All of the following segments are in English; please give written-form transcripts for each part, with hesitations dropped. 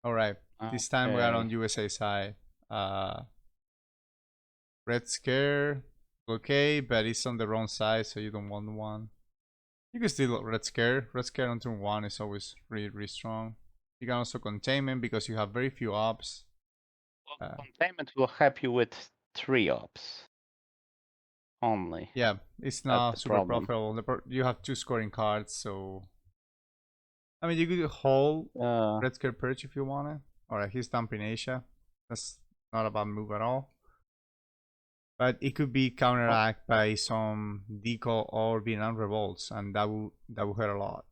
All right. This time we are on Okay. USA side. Red Scare, okay, but it's on the wrong side, so you don't want one. You can still Red Scare. Red Scare on turn 1 is always really strong. You can also Containment because you have very few ops. Well, containment will help you with 3 ops only. Yeah, it's That's not the super problem. profitable. You have 2 scoring cards, so I mean you could hold Red Scare Perch if you want it. Alright, he's dumping Asia. That's not a bad move at all. But it could be counteracted by some deco or Vietnam revolts, and that will hurt a lot.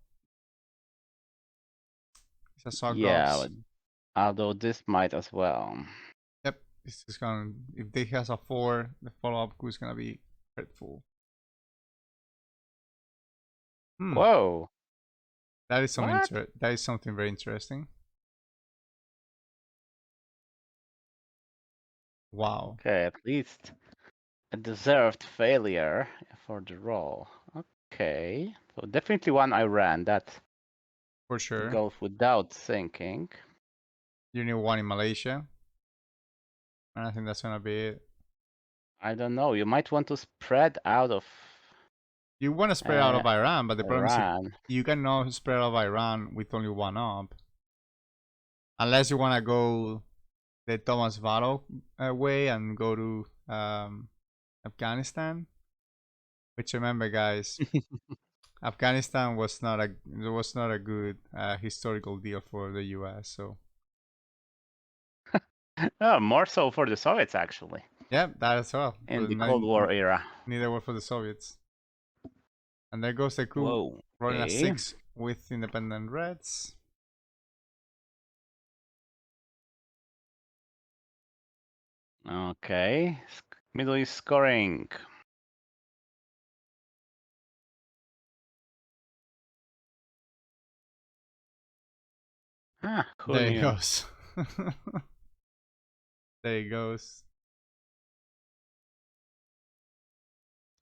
It's a Sock yeah, Drops. although this might as well. Yep, this is gonna. If they has a 4, the follow-up is gonna be hurtful. Whoa! That is some What? that is something very interesting. Wow. Okay, at least a deserved failure for the roll. Okay, so definitely one I ran. That For sure. goes without thinking. You need one in Malaysia. And I think that's gonna be it. I don't know. You might want to spread out of You want to spread out of Iran, but the problem is if Iran. you cannot spread out of Iran with only one up. Unless you want to go the Thomas Varo way and go to Afghanistan. Which remember, guys, Afghanistan was not a good historical deal for the U.S. So Oh, more so for the Soviets actually yeah, that as well. in But the Cold War era. neither were for the Soviets. And there goes the coup Whoa. rolling a Okay. 6 with independent Reds. Okay. Middle East scoring. Ah, who There he knew? goes. There he goes.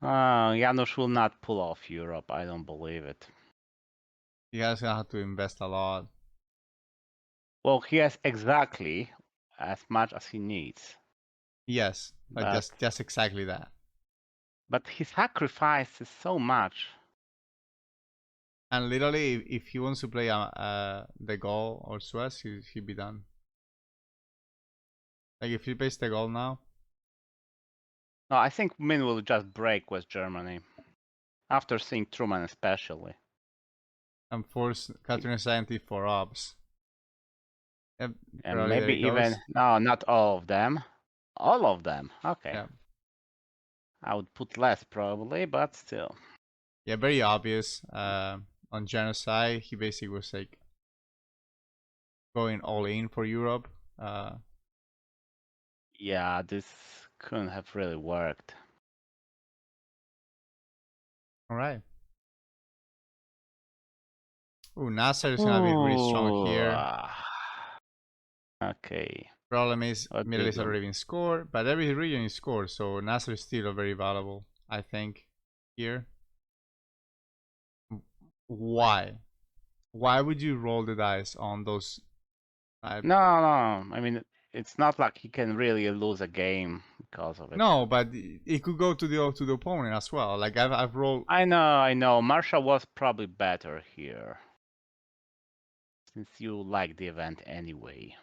Janusz will not pull off Europe. I don't believe it. You guys gonna have to invest a lot. Well, he has exactly as much as he needs. Yes, but But just exactly that. he sacrifices so much. And literally, if he wants to play the goal or Suez, he'd be done. Like if he plays the goal now, No, I think Min will just break West Germany. After seeing Truman especially. and force Katrina Scientist for ops. Yep, And probably there maybe he even, goes. no, not all of them. All of them. Okay. Yeah, I would put less probably, but still. yeah, very obvious. On genocide, he basically was like going all in for Europe. Yeah, this couldn't have really worked. All right. Ooh, Nasser is gonna be really strong Ooh. here. Okay. Problem is, What do Middle you East do? already been scored, but every region is scored, so Nasser is still very valuable, I think, here. Why? Why would you roll the dice on those? No. I mean, it's not like he can really lose a game because of it. No, but it could go to the opponent as well. Like I've rolled. I know. Marshall was probably better here. Since you like the event anyway.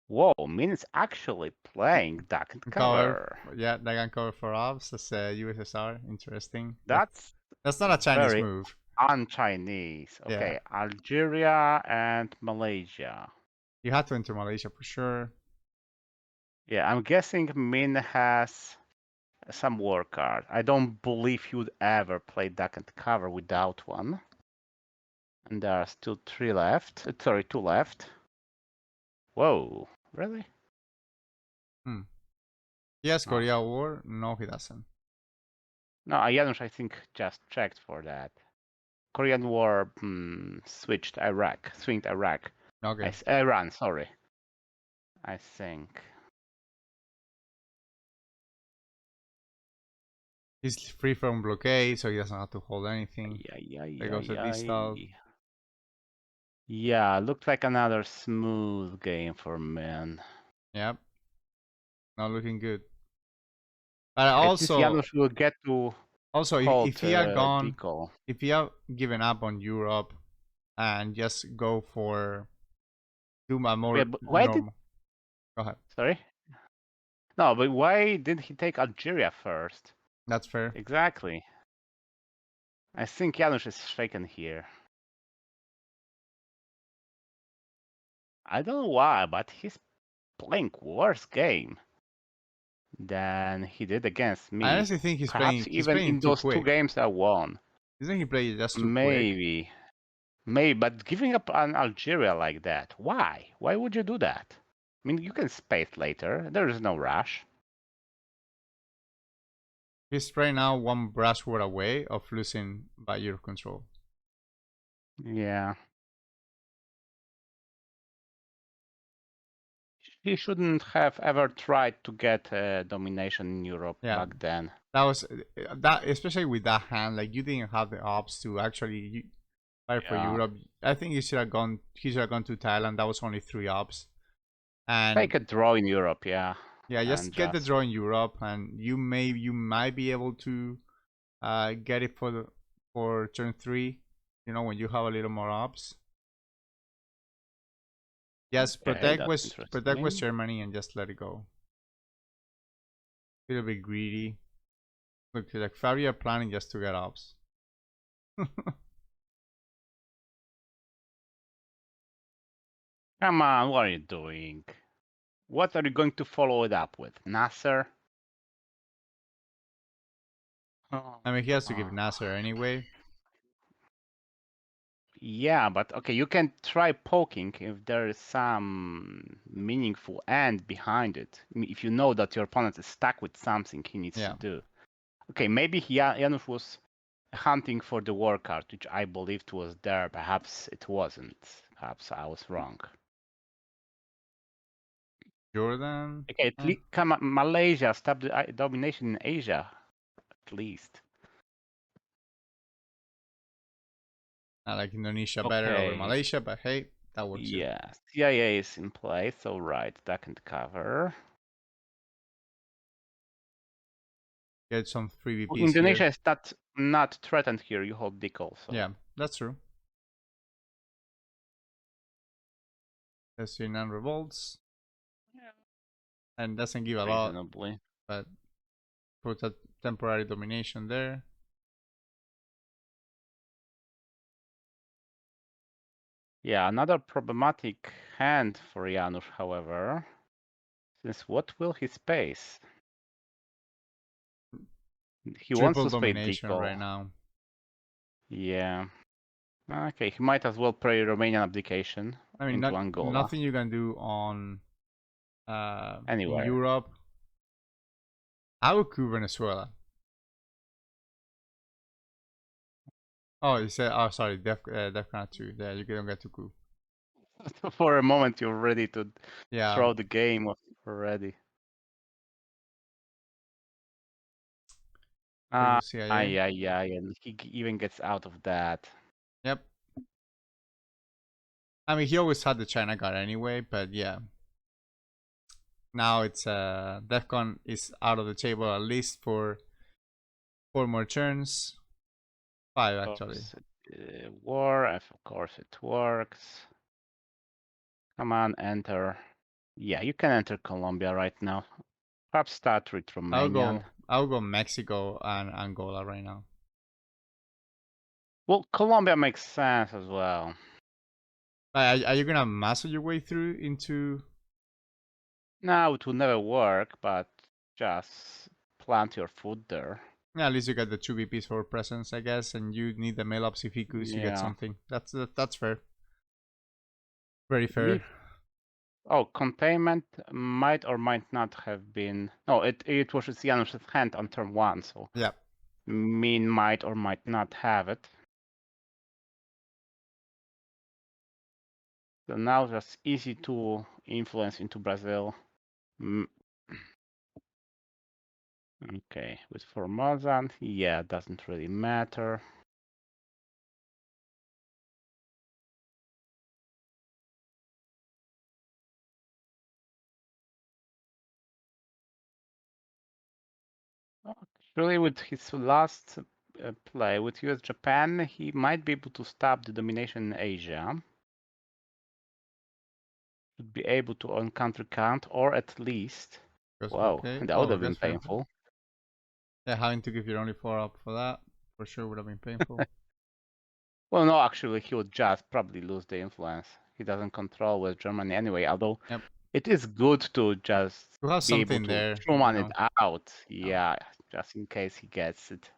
Whoa, Min is actually playing duck and cover. Yeah, they can cover for ops as USSR. Interesting. That's That's not a Chinese very move. un-Chinese. Yeah, Okay, Algeria and Malaysia. you had to enter Malaysia for sure. Yeah, I'm guessing Min has some war card. I don't believe he would ever play duck and cover without one. And there are still 3 left. Sorry, 2 left. Whoa, really? Yes, Oh. Korea War. No, he doesn't. No, Janusz, I think, just checked for that. Korean War switched Iraq, swinged Iraq. Okay. Iran, sorry. I think. He's free from blockade, so he doesn't have to hold anything. There goes a Yeah, D-style. yeah, looked like another smooth game for men. Yep. Not looking good. But At least also, Janusz will get to hold if he had gone, decall. if he had given up on Europe and just go for do a more Yeah, but why did? normal. Go ahead. Sorry. No, but why did he take Algeria first? That's fair. Exactly. I think Janusz is shaken here. I don't know why, but he's playing worse game than he did against I me. honestly think he's Perhaps playing even in too those two quick. games I won. Isn't he playing just too quick? Maybe. Maybe, but giving up on Algeria like that, why? Why would you do that? I mean, you can space later. There is no rush. He's right now one brushword away of losing by your control. Yeah. He shouldn't have ever tried to get domination in Europe back then. That was that, especially with that hand. Like you didn't have the ops to actually fight for Europe. I think he should have gone. He should have gone to Thailand. That was only 3 ops. And take a draw in Europe, yeah. Yeah, just get the draw in Europe, and you might be able to get it for turn 3. You know, when you have a little more ops. Yes, protect West Germany and just let it go. A little bit greedy. Look, like Fabio are planning just to get ops. Come on, what are you doing? What are you going to follow it up with? Nasser? I mean, he has to give Nasser anyway. Yeah, but okay, you can try poking if there is some meaningful end behind it. I mean, if you know that your opponent is stuck with something he needs to do. Okay, maybe Janusz was hunting for the war card, which I believed was there. Perhaps it wasn't. Perhaps I was wrong. Jordan. Okay, at least come on, Malaysia, stop the domination in Asia, at least. I like Indonesia better over Malaysia, but hey, that works too. Yeah, CIA is in place, all right, that can cover. Get some 3 VPs Indonesia here. is not threatened here, you hold decal, so. Yeah, that's true. Let's see, 9 revolts. Yeah. And doesn't give a lot, but put a temporary domination there. Yeah, another problematic hand for Janusz, however. Since what will he space? He wants to space decal right now. Yeah. Okay, he might as well play Romanian abdication into Angola. Nothing you can do on anywhere in Europe. I would coup Venezuela. Oh, you said, oh, sorry, DEFCON 2. Yeah, you don't get to coup. For a moment, you're ready to throw the game already. Yeah, and he even gets out of that. Yep. I mean, he always had the China card anyway, but yeah. Now it's DEFCON is out of the table at least for 4 more turns. 5 actually. War, of course it works. Come on, enter. Yeah, you can enter Colombia right now. Perhaps start with Romanian. I'll go Mexico and Angola right now. Well, Colombia makes sense as well. Are you gonna muscle your way through into? No, it will never work, but just plant your foot there. Yeah, at least you get the 2 VPs for presence, I guess, and you need the mail ups if you get something. That's fair. Very fair. Oh, containment might or might not have been. No, it was Janusz's hand on turn 1, so yeah. Min might or might not have it. So now just easy to influence into Brazil. Okay, with Formosa, yeah, doesn't really matter. Actually, with his last play with US Japan, he might be able to stop the domination in Asia. Should be able to on country count, or at least. Wow, Okay. that would Oh, have been that's painful. painful. Yeah, having to give your only 4 up for that for sure would have been painful. Well, no, actually, he would just probably lose the influence. He doesn't control West Germany anyway, although Yep. it is good to just To have be able something to there, Truman it out. Yeah, just in case he gets it.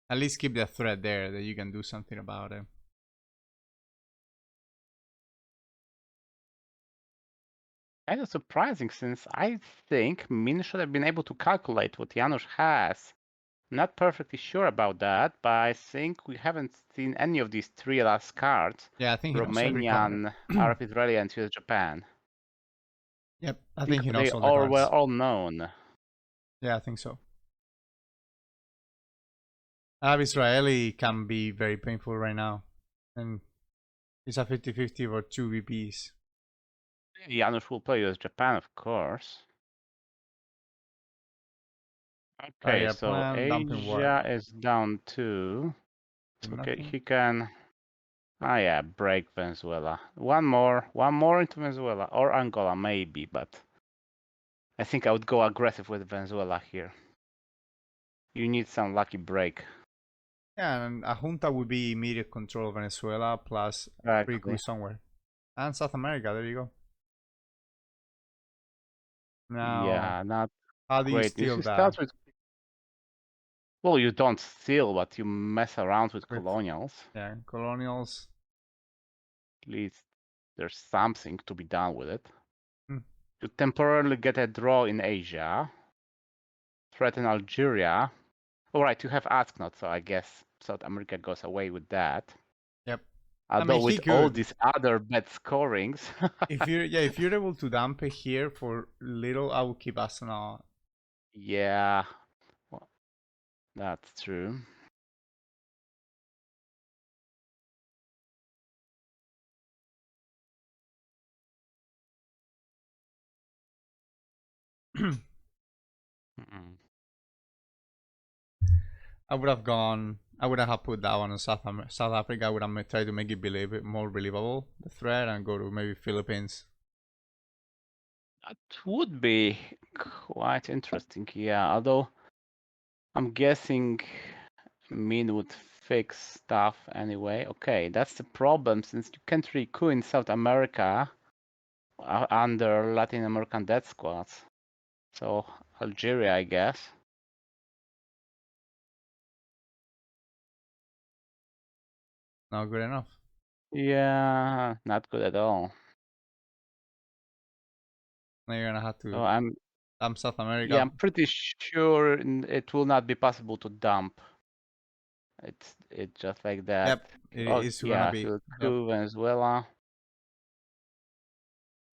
At least keep the threat there that you can do something about it. Kind of surprising, since I think Min should have been able to calculate what Janusz has. Not perfectly sure about that, but I think we haven't seen any of these 3 last cards. Yeah, I think he knows every card. Romanian, Arab Israeli, and US Japan. Yep, I I think think he they knows all the all were cards. all known. Yeah, I think so. Arab Israeli can be very painful right now. And it's a 50-50 or 2 VPs. Janusz will play US Japan, of course. Okay, Barrier so plan, dumping what? Asia is down 2. Okay, Nothing. he can. Ah, yeah, break Venezuela. One more into Venezuela or Angola maybe, but I think I would go aggressive with Venezuela here. You need some lucky break. Yeah, and a junta would be immediate control of Venezuela plus free coup Exactly. somewhere. And South America, there you go. Now, Yeah, not how do you great news. steal You that? start with, well, you don't steal, but you mess around with With, colonials. yeah, colonials. At least there's something to be done with it. Hmm. You temporarily get a draw in Asia. Threaten Algeria. Alright, you have Asknot, so I guess South America goes away with that. Yep. I Although mean, he with all could. these other bad scorings. If you're able to dump it here for little, I would keep Arsenal. Yeah, well, that's true. Mm. I would have gone. I would have put that one in South Africa. I would have tried to make it more believable, the threat, and go to maybe Philippines. That would be quite interesting, yeah. Although I'm guessing Min would fix stuff anyway. Okay, that's the problem, since you can't really coup in South America under Latin American death squads. So Algeria, I guess. Not good enough. Yeah, not good at all. Now you're gonna have So to dump South America. I'm pretty sure it will not be possible to dump. It's just like that. Yep, it Oh is gonna yeah, be. he'll Yep. coup Venezuela.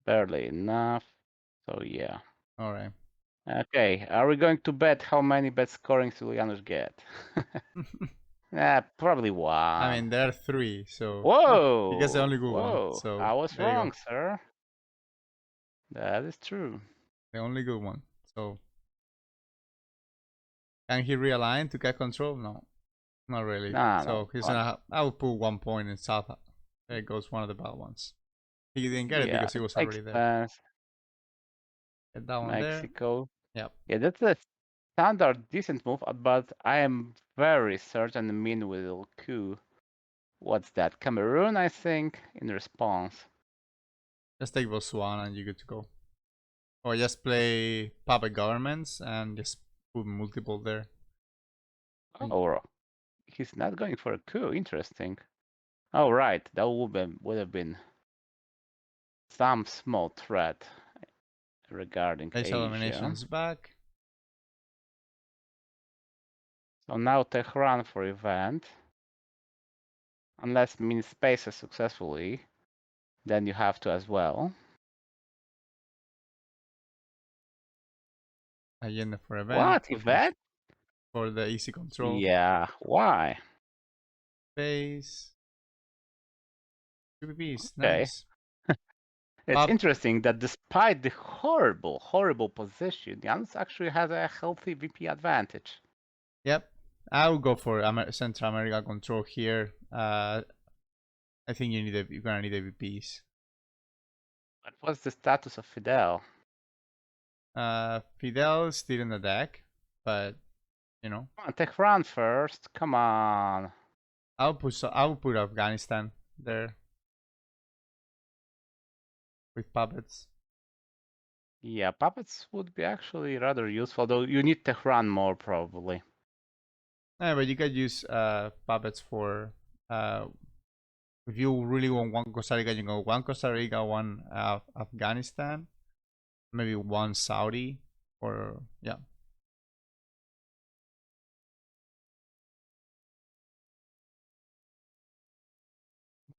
Barely enough. So yeah. All right. Okay, are we going to bet how many bet scorings will Janusz get? Probably I one. mean, there are 3, so he gets the Whoa, only good one. whoa! So I was there you go, wrong, sir. That is true. the only good one. So can he realign to get control? No, not really. No, no. So he's gonna. I would put 1 point in South. There goes one of the bad ones. He didn't get it Yeah, because he it was makes already there. sense. Get that one there. Mexico. Yep. Yeah, that's a standard decent move, but I am very certain Min will coup. What's that? Cameroon, I think, in response. Just take Botswana and you're good to go. Or just play puppet governments and just put multiple there. Oh, he's not going for a coup. Interesting. Oh, right. That would have been some small threat regarding Asia Asia. domination's back. So now Tehran for event. Unless Min spaces successfully, then you have to as well. Agenda for event. What event? For the easy control. Yeah, why? Base. PvPs, Okay. nice. It's interesting that despite the horrible position, Janusz actually has a healthy VP advantage. Yep. I would go for Central America control here. I think you're gonna need AVPs. But what's the status of Fidel? Fidel is still in the deck, but you know. Come on, Tehran first. Come on. I'll put Afghanistan there with puppets. Yeah, puppets would be actually rather useful, though you need Tehran more probably. Yeah, but you could use puppets for if you really want one Costa Rica, you go one Costa Rica, one Afghanistan, maybe one Saudi, or yeah.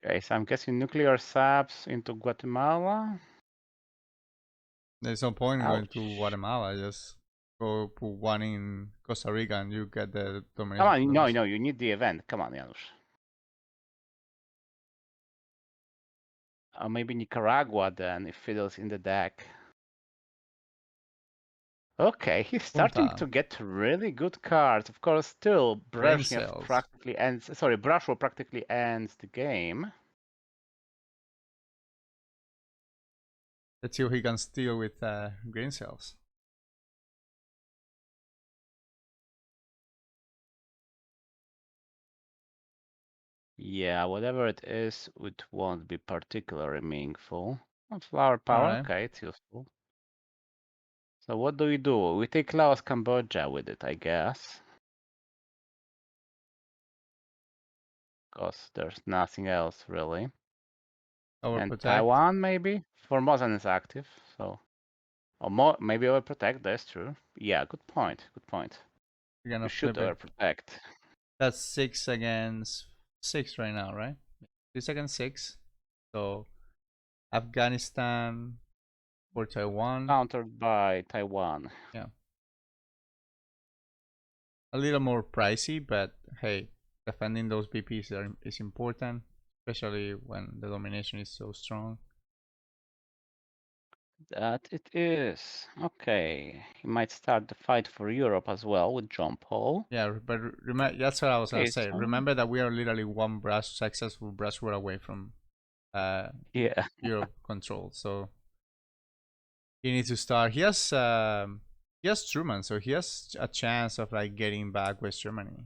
Okay, so I'm guessing nuclear subs into Guatemala. There's no point in going Ouch. to Guatemala. Just go put one in Costa Rica and you get the Come domination. on, no, you need the event. Come on, Janusz. Or maybe Nicaragua then, if Fidel's in the deck. Okay, he's starting to get really good cards. Of course, still Brezhnev practically ends. Sorry, Brashov practically ends the game. Let's see what he can steal with green cells. Yeah, whatever it is, it won't be particularly meaningful. Flower power, Right. okay, it's useful. So what do? We take Laos, Cambodia with it, I guess. Because there's nothing else really. And Taiwan maybe? Formosan is active, so maybe overprotect, that's true. Yeah, good point. Good point. You should overprotect. That's 6 against 6 right now, right? 6 against 6. So Afghanistan for Taiwan. Countered by Taiwan. Yeah. A little more pricey, but hey, defending those BPs is important, especially when the domination is so strong. That it is. Okay. He might start the fight for Europe as well with John Paul. Yeah, but that's what I was going to say. So... Remember that we are literally one successful brush war away from yeah. Europe control. So he needs to start. He has Truman, so he has a chance of like getting back West Germany.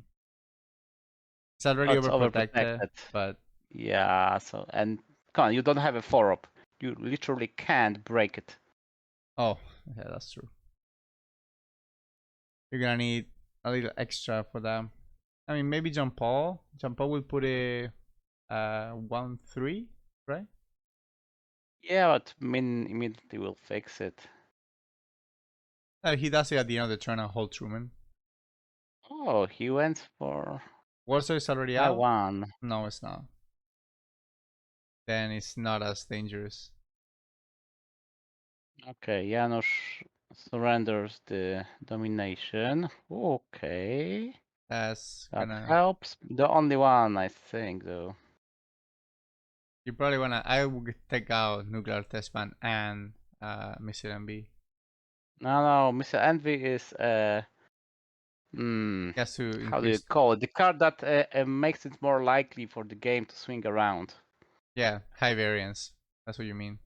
It's already overprotected, but yeah. So and come on, you don't have a 4-up. You literally can't break it. Oh, yeah, that's true. You're gonna need a little extra for that. I mean, maybe John Paul. John Paul will put a 1-3, right? Yeah, but Min immediately will fix it. He does it at the end of the turn and hold Truman. Oh, he went for Warsaw is already Taiwan. out. No, it's not. Then it's not as dangerous. Okay, Janusz surrenders the domination. Okay. That helps. The only one, I think, though. You probably wanna. I would take out nuclear test ban and missile MB. No, Mr. Envy is how do you call it? The card that makes it more likely for the game to swing around. Yeah, high variance. That's what you mean.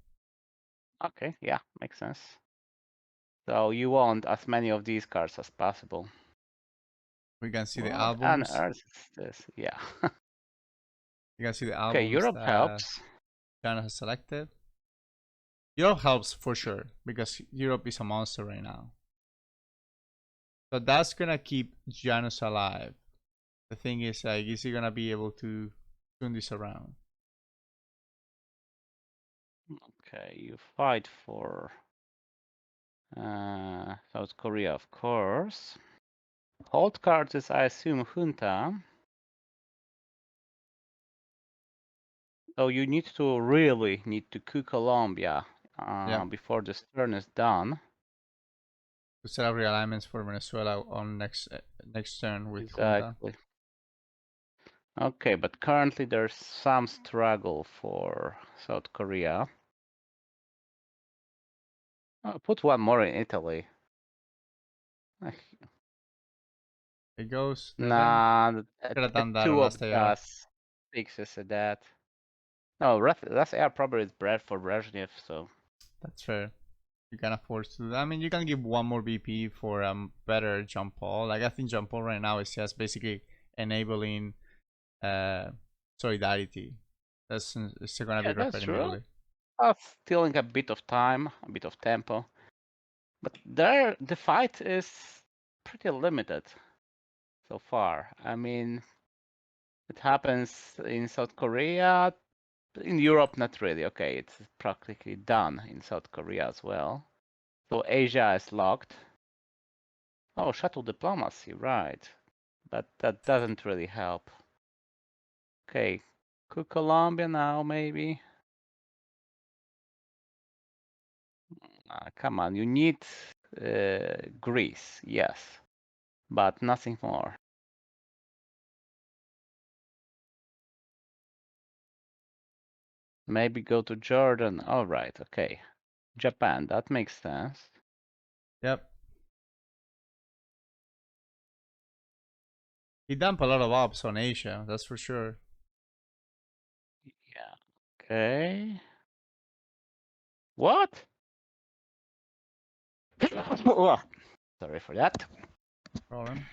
Okay, yeah, makes sense. So you want as many of these cards as possible. We can see the albums. On earth is this? Yeah. You can see the albums. Okay, Europe helps. China has selected. Europe helps for sure because Europe is a monster right now. So that's gonna keep Janusz alive. The thing is, like, is he gonna be able to turn this around? Okay, you fight for South Korea, of course. Hold cards is, I assume, junta. So you really need to coup Colombia before this turn is done. to set up realignments for Venezuela on next turn with Junta. Exactly. Okay, but currently there's some struggle for South Korea. Put one more in Italy. It goes. Nah, Could have a done that on two last of AR. us fixes that. No, last air probably is bred for Brezhnev, so. That's fair. You can afford to do that. I mean, you can give one more BP for better jump ball. Like I think jump ball right now is just basically enabling solidarity. That's still gonna be Yeah, that's referred true. immediately. Stealing a bit of time, a bit of tempo. But there, the fight is pretty limited so far. I mean, it happens in South Korea. In Europe, not really. Okay, it's practically done in South Korea as well. So Asia is locked. Oh, shuttle diplomacy, right. But that doesn't really help. Okay, could Colombia now, maybe? Come on, you need Greece, yes, but nothing more. Maybe go to Jordan. All right, okay. Japan, that makes sense. Yep. He dumped a lot of ops on Asia, that's for sure. Yeah. Okay. What? Sorry for that. Problem.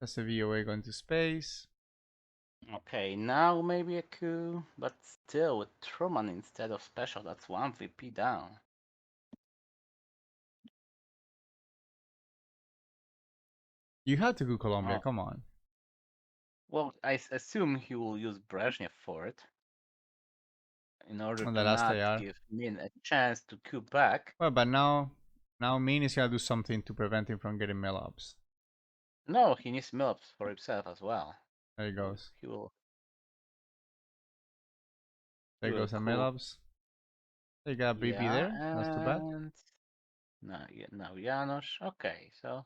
That's the VOA going to space. Okay, now maybe a coup, but still with Truman instead of special, that's one VP down. You had to go Colombia, Oh. come on. Well, I assume he will use Brezhnev for it in order On to the last not AR. give Min a chance to coup back. Well, but now Min is gonna do something to prevent him from getting mill ups. No, he needs Milps for himself as well. There he goes. He will. There goes the mill Coup. ups. They got a BP Yeah, there. That's too bad. and now Janusz. Okay, so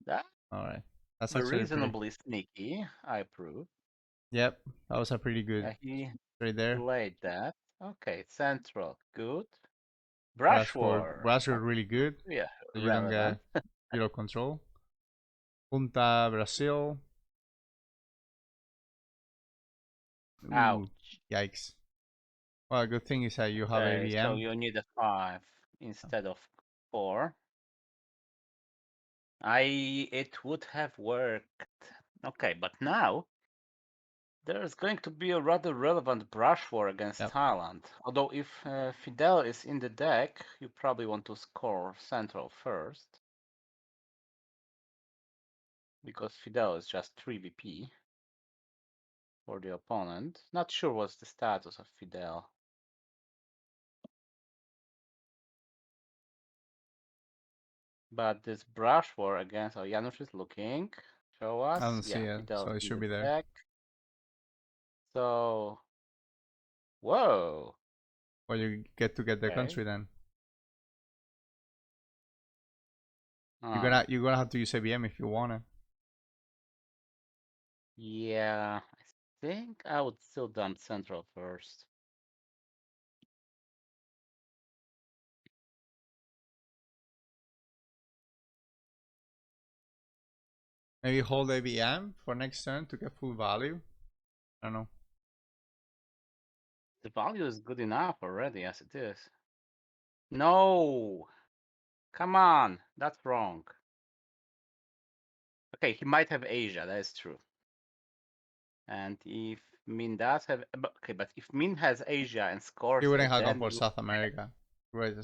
that All right. That's was actually pretty. reasonably sneaky. I approve. Yep. That was a pretty good Yeah, he right there. played that. Okay, Central, good. Brush Rashford. War. Rashford really good. Yeah, So you don't get relevant. Euro control. Junta Brazil. Ooh, Ouch. yikes. Well, good thing is that you have Okay, so AVM. you need a 5 instead of 4. It would have worked. Okay, but now there's going to be a rather relevant brush war against Yep. Thailand. Although if Fidel is in the deck, you probably want to score Central first. Because Fidel is just 3 VP for the opponent. Not sure what's the status of Fidel. But this brush war against Janusz is looking. Show I us. don't see Yeah, it, so Fidel's it in should the be there. deck. So, whoa. Well, you get to get the Okay. country then. Uh, You're gonna have to use AVM if you wanna. yeah, I think I would still dump Central first. Maybe hold AVM for next turn to get full value. I don't know. The value is good enough already as it is. No! Come on! That's wrong. Okay, he might have Asia, that is true. And if Min does have... Okay, but if Min has Asia and scores He wouldn't it, have gone then for South America.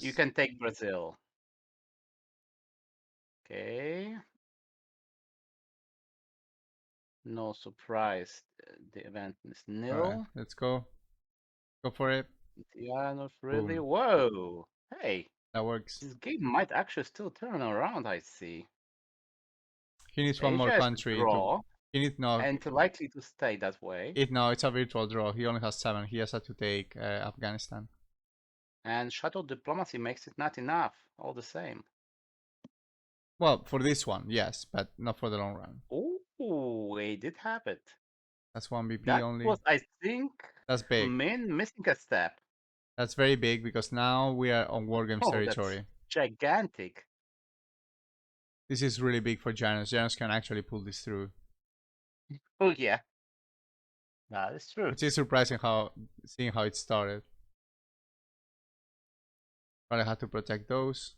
you can take Brazil. Okay. No surprise, the event is nil. Alright, let's go. Go for it. Janusz, really? Boom. Whoa! Hey, That works. this game might actually still turn around, I see. He needs one more Asia is a country to. draw, He needs no. and likely to stay that way. No, it's a virtual draw. He only has 7. He has had to take Afghanistan. And shuttle diplomacy makes it not enough, all the same. Well, for this one, yes, but not for the long run. Oh, they did have it. That's 1 BP That only. was, I think, That's big. missing a step. That's very big because now we are on War Games territory. That's gigantic. This is really big for Janusz. Janusz can actually pull this through. Oh yeah, that is true. Which is surprising seeing how it started. But I had to protect those.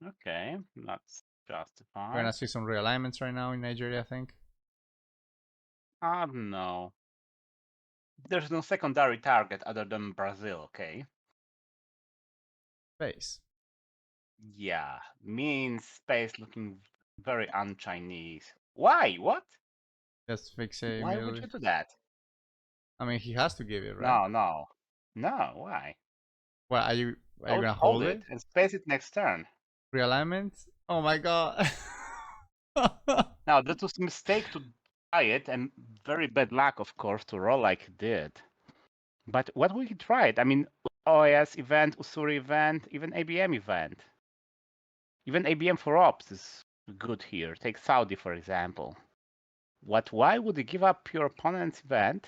Okay, that's justified. We're gonna see some realignments right now in Nigeria, I think. I don't know. There's no secondary target other than Brazil, okay? Space. Yeah, means space looking very un-Chinese. Why? What? Just fix it Why would immediately. you do that? I mean, he has to give it, right? No. Why? Well, are you gonna Hold hold it? and space it next turn. Realignment? Oh my god. Now that was a mistake to try it, and very bad luck, of course, to roll like he did. But what would he try it? I mean, OAS event, Usuri event, even ABM event. Even ABM for ops is good here. Take Saudi, for example. Why would you give up your opponent's event,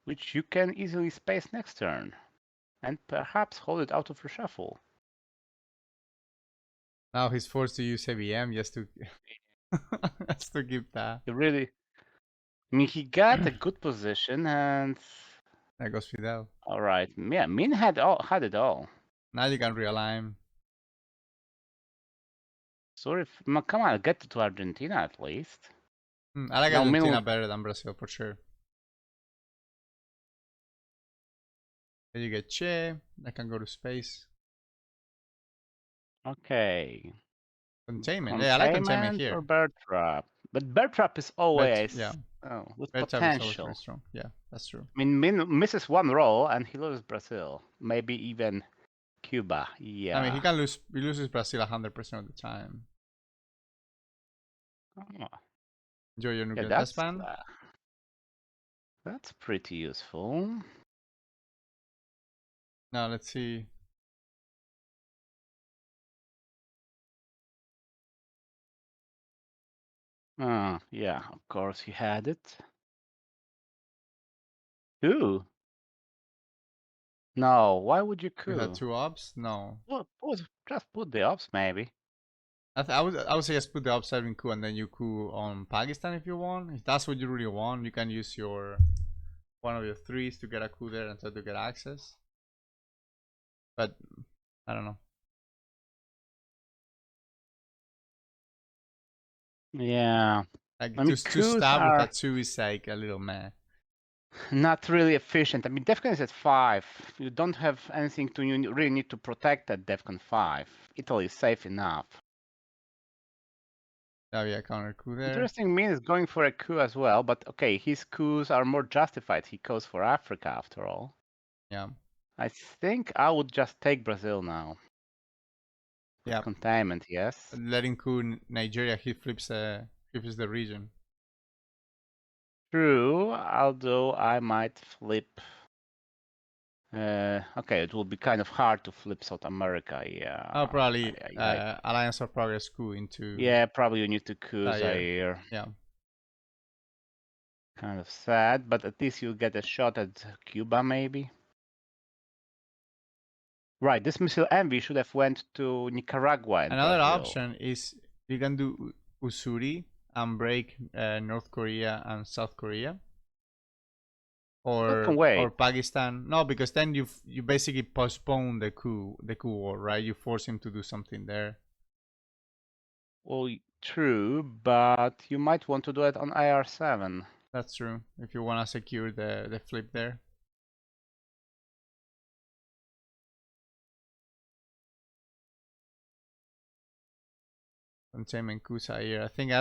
which you can easily space next turn, and perhaps hold it out of reshuffle? Now he's forced to use ABM just to just to keep that. He really, I mean, he got a good position, and There goes Fidel. all right, yeah, Min had it all. Now you can realign. Sorry, come on, get to Argentina at least. I like Now Min Argentina better than Brazil for sure. Then you get Che. That can go to space. Okay. Containment. Yeah, I like containment here. Or bear trap, but bear trap is always with Bear trap is always potential. very strong. Yeah, that's true. I mean, Min misses one roll and he loses Brazil, maybe even Cuba. Yeah. I mean, he can lose. He loses Brazil 100% of the time. Oh. Enjoy your nuclear test ban. That's pretty useful. Now let's see. Yeah, of course he had it. Coup? No, why would you coup? You had 2 ops? No. Well, just put the ops maybe. I would say just put the ops in coup and then you coup on Pakistan if you want. If that's what you really want, you can use your one of your 3s to get a coup there and try to get access. But I don't know. Yeah. Like to stab with that 2 is like a little meh. Not really efficient. I mean, DEFCON is at 5. You don't have anything you really need to protect at DEFCON 5. Italy is safe enough. Oh yeah, counter coup there. Interesting Min is going for a coup as well, but okay, his coups are more justified. He goes for Africa after all. Yeah. I think I would just take Brazil now. Yeah. Containment, yes. Letting coup Nigeria, he flips the region. True, although I might flip. Okay, it will be kind of hard to flip South America. Yeah. Oh, probably Alliance of Progress coup into. Yeah, probably you need to coup Zaire. Yeah. Kind of sad, but at least you'll get a shot at Cuba, maybe. Right, this missile envy should have went to Nicaragua and Another Brazil. option is you can do Usuri and break North Korea and South Korea. Or Pakistan. No, because then you basically postpone the coup war, right? You force him to do something there. Well, true, but you might want to do it on IR7. That's true. If you want to secure the flip there. Containment coup Zaire. I think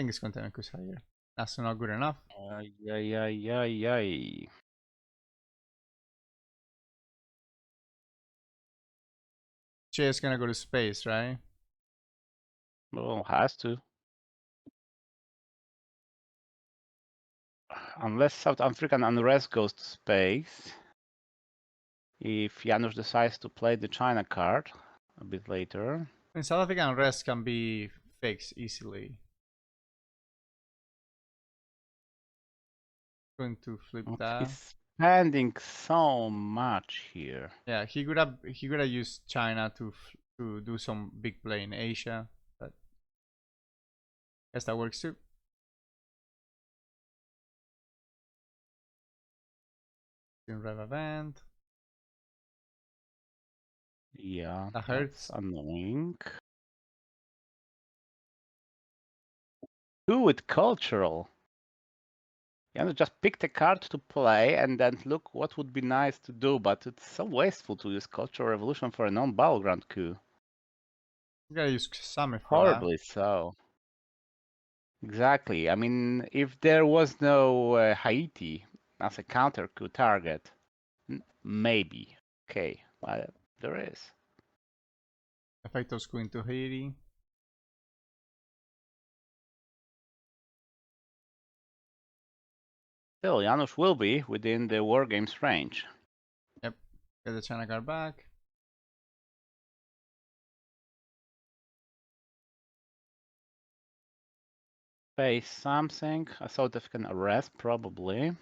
it's containment coup Zaire. That's not good enough. Che is gonna go to space, right? Well, has to. Unless South African unrest goes to space. if Janusz decides to play the China card a bit later. And South African rest can be fixed easily. Going to flip that. He's spending so much here. Yeah, he could have used China to do some big play in Asia, but guess that works too. In rev event. Yeah, That hurts. that's annoying. Do it cultural. Janusz just picked a card to play and then look what would be nice to do, but it's so wasteful to use Cultural Revolution for a non-battleground coup. You gotta use Summit for Horribly so. Exactly. I mean, if there was no Haiti as a counter coup target, maybe. Okay, but there is. that. Effectos going to Haiti. Still, Janusz will be within the War Games range. Yep. Get the China card back. Face something. A South African arrest, probably.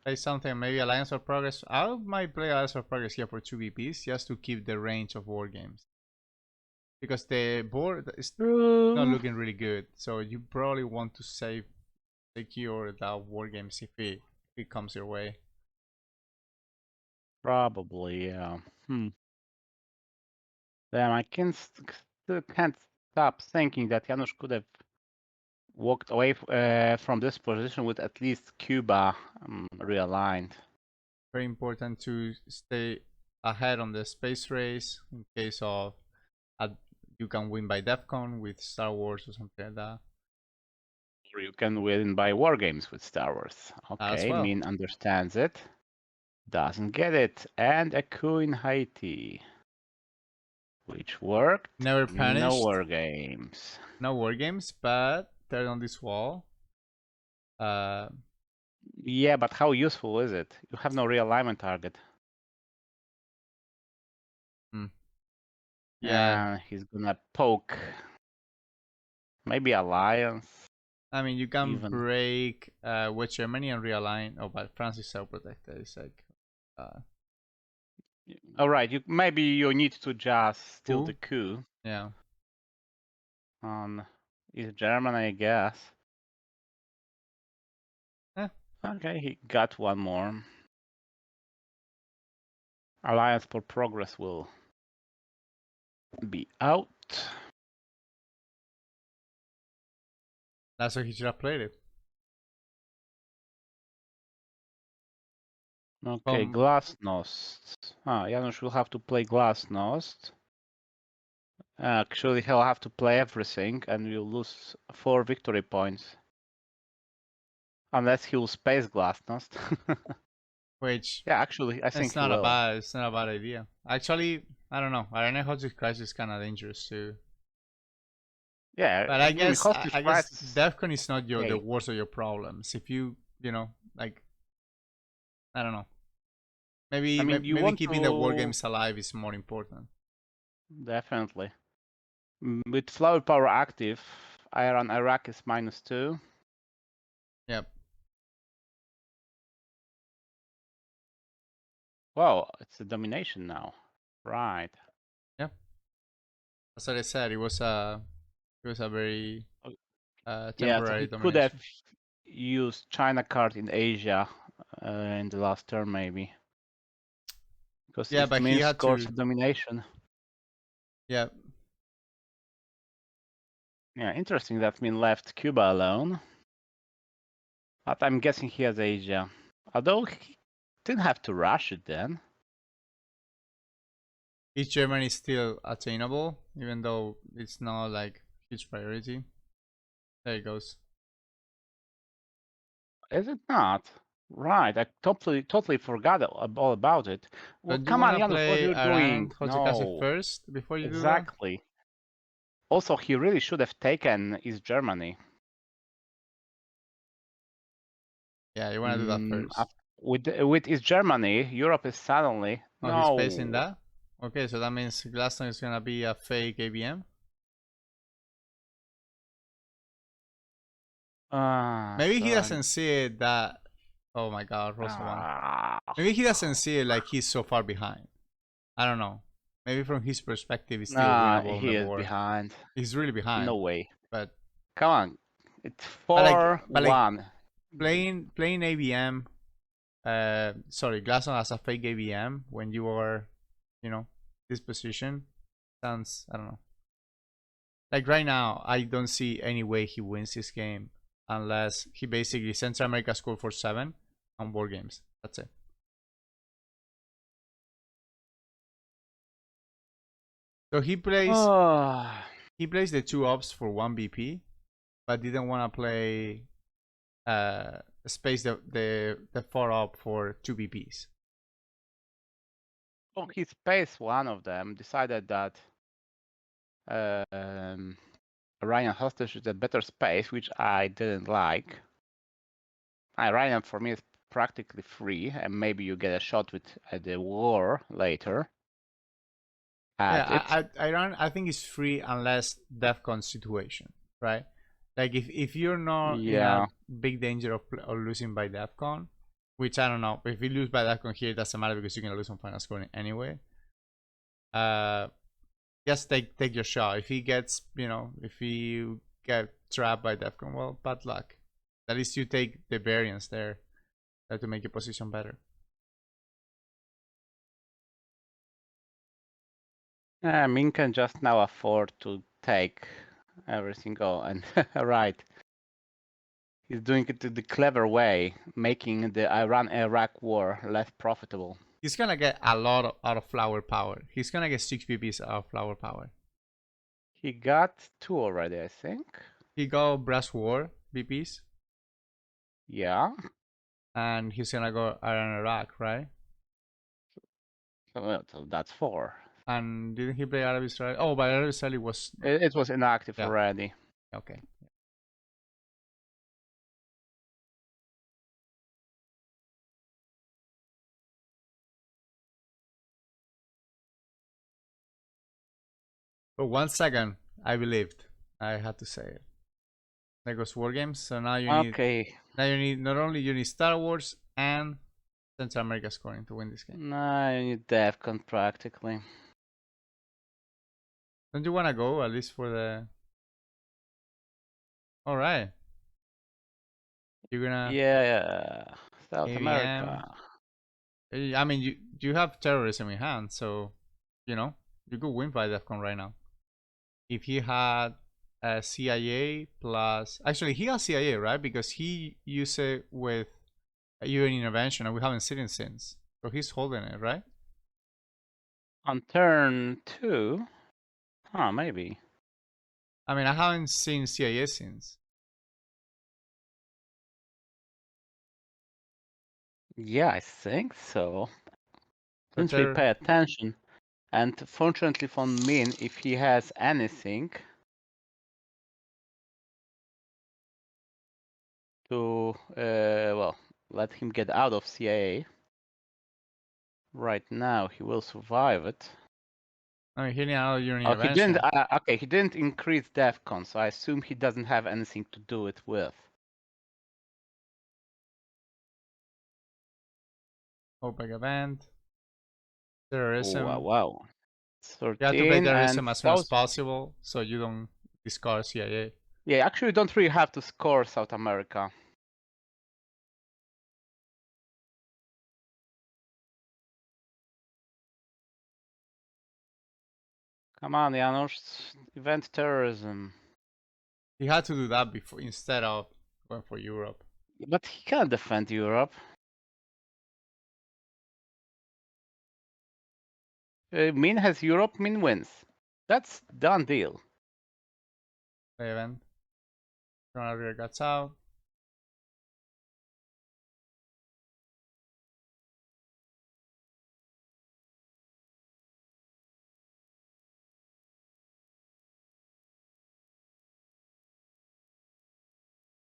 Play something, maybe Alliance of Progress. I might play Alliance of Progress here for 2 VPs just to keep the range of war games. Because the board is not looking really good. So you probably want to secure that war games if it comes your way. Probably, yeah. Damn, I still can't stop thinking that Janusz could have walked away from this position with at least Cuba realigned. Very important to stay ahead on the space race in case of you can win by DEFCON with Star Wars or something like that. Or you can win by war games with Star Wars. Okay, well. Min understands it. Doesn't get it. And a coup in Haiti. Which worked. Never punished. No war games. No war games, but third on this wall. Yeah, but how useful is it? You have no realignment target. Yeah. He's gonna poke. Maybe Alliance. I mean, you can break West Germany and realign. Oh, but France is self-protected. It's like. All right. Maybe you need to just steal the coup. Yeah. On East Germany, I guess. Okay, he got one more. Alliance for Progress will be out. That's why he should have played it. Okay, Glasnost. Janusz will have to play Glasnost. Actually, he'll have to play everything and we'll lose 4 victory points. Unless he will space Glasnost. Which yeah, actually, I think it's not a bad idea. Actually, I don't know. Arena Hostage Crisis is kind of dangerous too. Yeah, but I guess DEFCON is not the worst of your problems. If you know, like, I don't know. Maybe maybe keeping the war games alive is more important. Definitely. With Flower Power active, Iran Iraq is -2. Yep. Wow, it's a domination now. Right. Yeah. That's what I said. It was a very temporary domination. He could have used China card in Asia in the last turn, maybe. Because but Min he had scores a domination. Yeah. Yeah, interesting that Min left Cuba alone. But I'm guessing he has Asia. Although he didn't have to rush it then. East Germany is still attainable, even though it's not like huge priority. There it goes. Is it not? Right, I totally forgot all about it. Well, come on, Janusz, what are you doing? No. First before you exactly. do that? Also, he really should have taken East Germany. Yeah, you want to do that first. With East Germany, Europe is suddenly Oh, he's facing that? Okay, so that means Glaston is gonna be a fake ABM? Maybe he doesn't see it that... Oh my god, Rosa won. Maybe he doesn't see it like he's so far behind. I don't know. Maybe from his perspective, it's still winnable on he the is board. behind. He's really behind. No way. But come on, it's but 4-1. Playing ABM. Sorry, Glasson as a fake ABM when you are, this position sounds, I don't know. Like right now, I don't see any way he wins this game unless he basically Central America scored for 7 on board games. That's it. So he plays the 2 ops for 1 BP, but didn't want to play space the 4 op for 2 BPs. Oh, he spaced one of them, decided that Ryan Hostage is a better space, which I didn't like. Ryan for me is practically free, and maybe you get a shot with the war later. I think it's free unless DEFCON situation, right? Like if you're not in a big danger of losing by DEFCON, which I don't know, if you lose by DEFCON here, it doesn't matter because you're gonna lose on final scoring anyway. Just take your shot. If he gets, if you get trapped by DEFCON, well, bad luck. At least you take the variance there to make your position better. Min can just now afford to take everything and right. He's doing it the clever way, making the Iran-Iraq war less profitable. He's gonna get a lot out of flower power. He's gonna get 6 BPs out of flower power. He got 2 already, I think. He got Brass War BPs. Yeah. And he's gonna go Iran-Iraq, right? So that's 4. And didn't he play Arab Israel? Oh, but Arab Israel was... It was inactive already. Okay. For 1 second, I believed. I had to say it. There goes War Games. So now you need... Now you need... Not only you need Star Wars and Central America scoring to win this game. No, you need DEFCON practically. Don't you want to go at least for the... Alright. You're gonna... Yeah. South America. I mean, you have terrorism in hand, so, you could win by DEFCON right now. If he had a CIA plus... Actually, he has CIA, right? Because he used it with a UN intervention, and we haven't seen it since. So he's holding it, right? On turn 2? Maybe. I mean, I haven't seen CIA since. Yeah, I think so. Didn't really pay attention. And fortunately for Min, if he has anything to, let him get out of CIA. Right now, he will survive it. I mean, he didn't allow you he didn't. Okay, he didn't increase DEFCON, so I assume he doesn't have anything to do it with. OPEC event. Terrorism. Oh, wow. 13 you have to play terrorism as soon as possible, so you don't discard CIA. Yeah, actually, you don't really have to score South America. Come on, Janusz. Event terrorism. He had to do that before instead of going for Europe. But he can't defend Europe. Min has Europe, Min wins. That's done deal. The event. Rear gets out.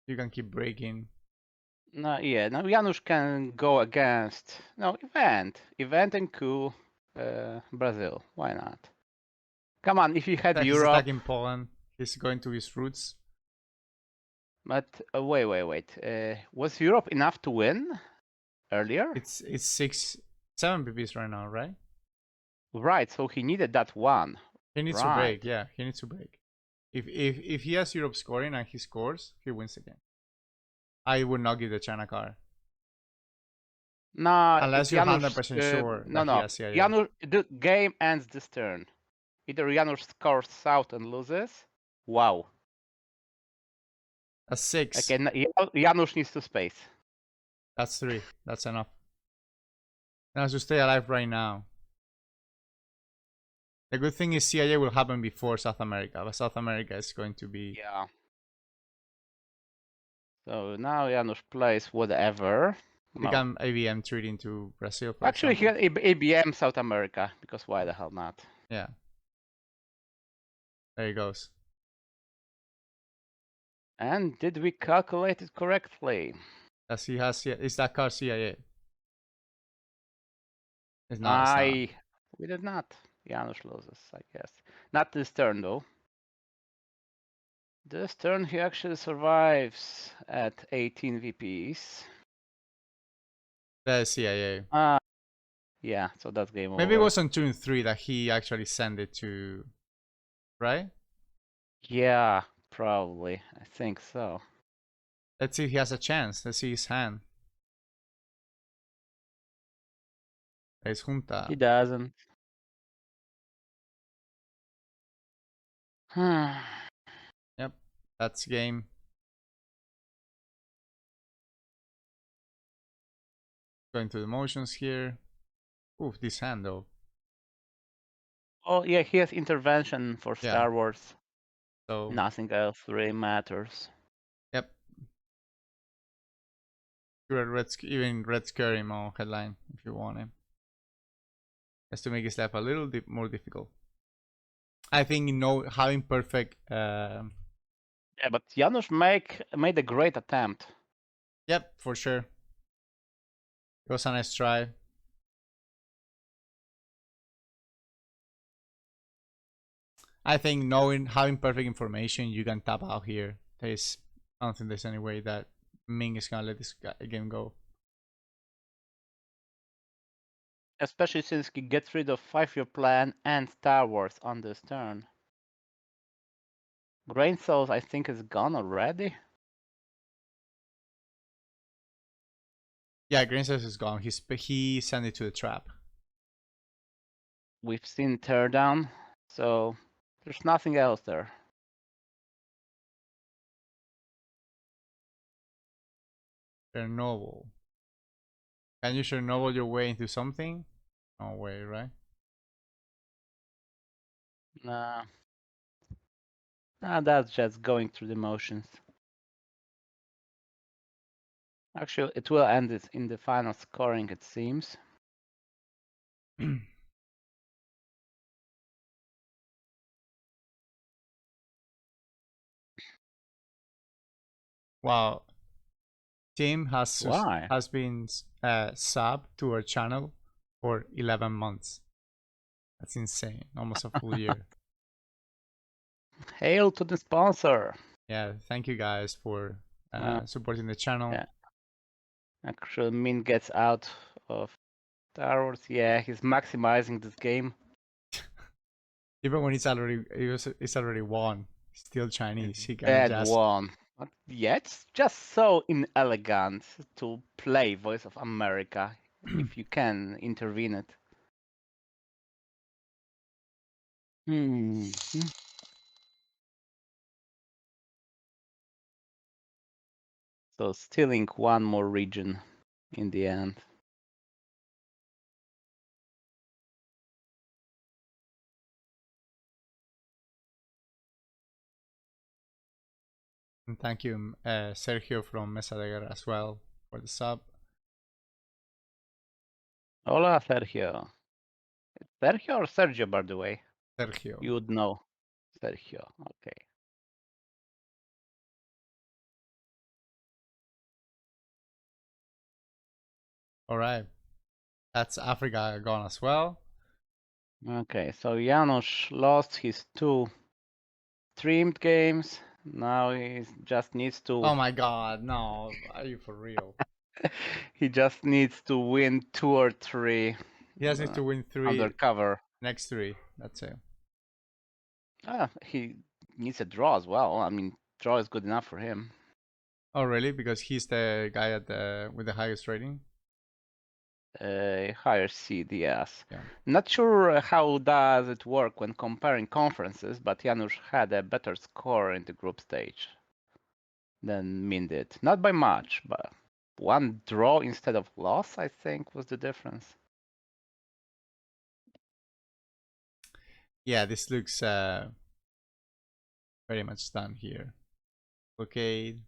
You can keep breaking. No, yeah, no, Janusz can go against. No, event and coup, Brazil. Why not? Come on, if you had He's Europe, attacking Poland. He's going to his roots. but wait. Was Europe enough to win earlier? It's 7 PPs right now, right? Right, so he needed that one. He needs to Right. break. Yeah, he needs to break. If he has Europe scoring and he scores, he wins the game. I would not give the China card No, unless it's you're Janusz. 100% sure No, that he no. has CIA. Janusz, the game ends this turn. Either Janusz scores south and loses. Wow. That's 6. Okay, Janusz needs to space. That's 3. That's enough. And has to stay alive right now. The good thing is CIA will happen before South America, but South America is going to be... Yeah. So now Janusz plays whatever. He can ABM treat into Brazil, for Actually, example. he can ABM South America, because why the hell not? Yeah. There he goes. And did we calculate it correctly? Does he has... Is that card CIA? It's not, it's not. We did not. Janusz loses, I guess. Not this turn, though. This turn, he actually survives at 18 VPs. That is CIA. Yeah, so that's game over. Maybe it was on turn 3 that he actually sent it to... Right? Yeah, probably. I think so. Let's see if he has a chance. Let's see his hand. There's Junta. He doesn't. Yep, that's game. Going through the motions here. Oof, this hand though. Oh, yeah, he has intervention for Star Wars. So nothing else really matters. Yep. Even red scare him on headline if you want him. Just to make his life a little more difficult. I think having perfect. Yeah, but Janusz made a great attempt. Yep, for sure. It was a nice try. I think having perfect information, you can tap out here. I don't think there's any way that Ming is gonna let this game go. Especially since he gets rid of 5-year plan and Star Wars on this turn. Grain Souls, I think, is gone already. Yeah, Grain Cells is gone. He sent it to the trap. We've seen Teardown, so there's nothing else there. Chernobyl. Can you Chernobyl your way into something? No way, right? Nah. That's just going through the motions. Actually, it will end it in the final scoring, it seems. Wow. Tim has been sub to our channel for 11 months. That's insane. Almost a full year. Hail to the sponsor. Yeah, thank you guys for supporting the channel. Yeah. Actually, Min gets out of Star Wars. Yeah, he's maximizing this game. Even when it's already won, still Chinese. He Bad can just one. But yeah, it's just so inelegant to play Voice of America if you can intervene it. So stealing one more region in the end. And thank you, Sergio from Mesa de Guerra as well for the sub. Hola, Sergio. Sergio or Sergio, by the way? Sergio. You would know. Sergio, okay. All right. That's Africa gone as well. Okay, so Janusz lost his 2 streamed games. Now he just needs to. Oh my God, no! Are you for real? He just needs to win 2 or 3. He has to win 3 undercover. next 3. That's it. He needs a draw as well. I mean, draw is good enough for him. Oh really? Because he's the guy at with the highest rating. Higher seed, yes. Yeah. Not sure how does it work when comparing conferences, but Janusz had a better score in the group stage than Min did. Not by much, but 1 draw instead of loss, I think, was the difference. Yeah, this looks very much done here. Blockade.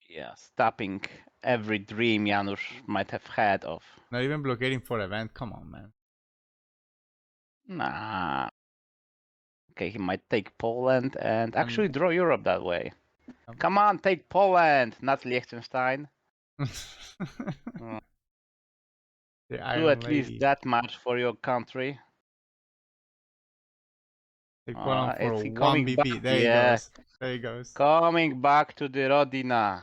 Yeah, stopping every dream Janusz might have had of. Not even blockading for event. Come on, man. Nah. Okay, he might take Poland and actually draw Europe that way. Come on, take Poland, not Liechtenstein. Do at least that much for your country. Take Poland for It's 1 coming BP. back. There he goes. There he goes. Coming back to the Rodina.